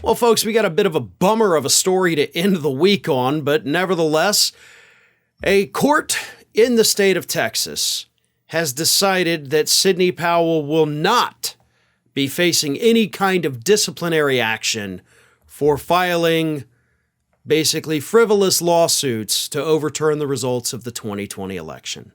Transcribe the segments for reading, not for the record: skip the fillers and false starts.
Well, folks, we got a bit of a bummer of a story to end the week on, but nevertheless, a court in the state of Texas has decided that Sidney Powell will not be facing any kind of disciplinary action for filing basically frivolous lawsuits to overturn the results of the 2020 election.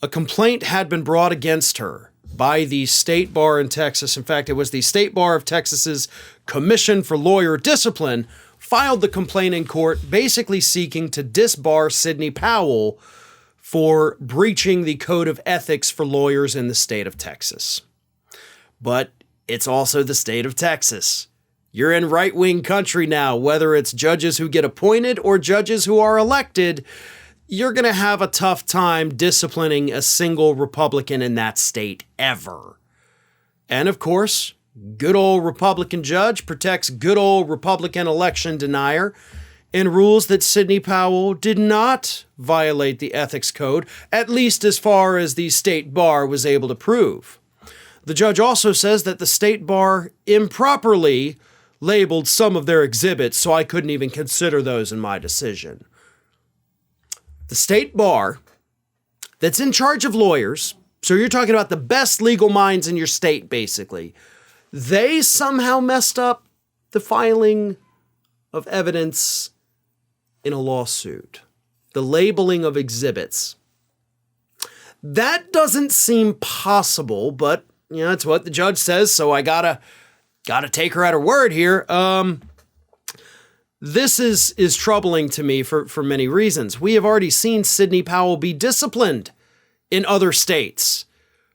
A complaint had been brought against her by the state bar in Texas. In fact, it was the State Bar of Texas's Commission for Lawyer Discipline filed the complaint in court, basically seeking to disbar Sidney Powell for breaching the code of ethics for lawyers in the state of Texas. But it's also the state of Texas. You're in right-wing country now, whether it's judges who get appointed or judges who are elected. You're going to have a tough time disciplining a single Republican in that state ever. And of course, good old Republican judge protects good old Republican election denier and rules that Sidney Powell did not violate the ethics code, at least as far as the state bar was able to prove. The judge also says that the state bar improperly labeled some of their exhibits, so I couldn't even consider those in my decision. The state bar that's in charge of lawyers, so you're talking about the best legal minds in your state, basically, they somehow messed up the filing of evidence in a lawsuit, the labeling of exhibits. That doesn't seem possible, but that's what the judge says, so I gotta take her at her word here. This is troubling to me for many reasons. We have already seen Sidney Powell be disciplined in other states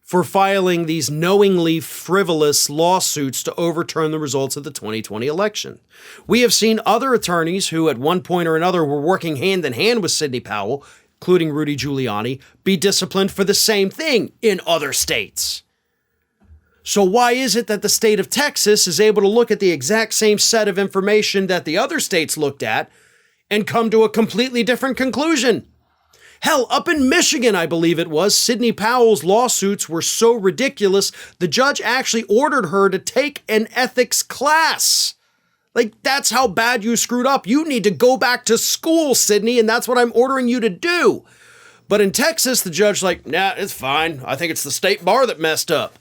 for filing these knowingly frivolous lawsuits to overturn the results of the 2020 election. We have seen other attorneys who at one point or another were working hand in hand with Sidney Powell, including Rudy Giuliani, be disciplined for the same thing in other states. So why is it that the state of Texas is able to look at the exact same set of information that the other states looked at and come to a completely different conclusion? Hell, up in Michigan, I believe it was, Sidney Powell's lawsuits were so ridiculous, the judge actually ordered her to take an ethics class. Like, that's how bad you screwed up. You need to go back to school, Sidney, and that's what I'm ordering you to do. But in Texas, the judge's like, nah, it's fine. I think it's the state bar that messed up.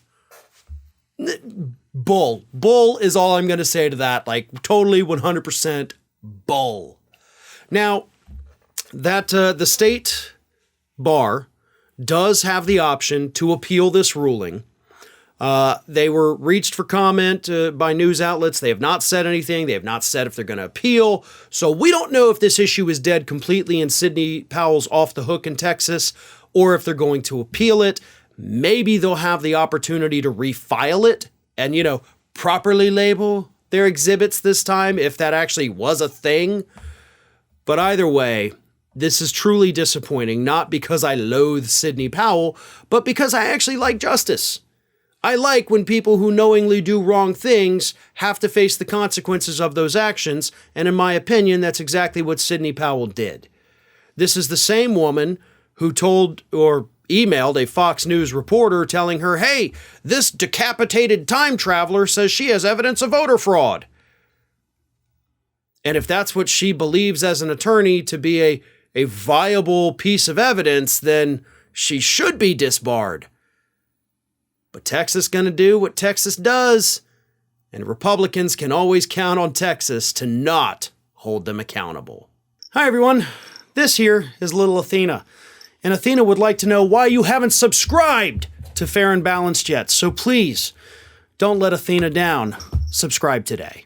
Bull. Bull is all I'm going to say to that. Like, totally 100% bull. Now, that the state bar does have the option to appeal this ruling. They were reached for comment by news outlets. They have not said anything. They have not said if they're going to appeal. So we don't know if this issue is dead completely and Sidney Powell's off the hook in Texas, or if they're going to appeal it. Maybe they'll have the opportunity to refile it and, properly label their exhibits this time, if that actually was a thing. But either way, this is truly disappointing, not because I loathe Sidney Powell, but because I actually like justice. I like when people who knowingly do wrong things have to face the consequences of those actions, and in my opinion, that's exactly what Sidney Powell did. This is the same woman who told or emailed a Fox News reporter telling her, hey, this decapitated time traveler says she has evidence of voter fraud. And if that's what she believes as an attorney to be a viable piece of evidence, then she should be disbarred. But Texas going to do what Texas does, and Republicans can always count on Texas to not hold them accountable. Hi, everyone. This here is little Athena. And Athena would like to know why you haven't subscribed to Fair and Balanced yet. So please, don't let Athena down. Subscribe today.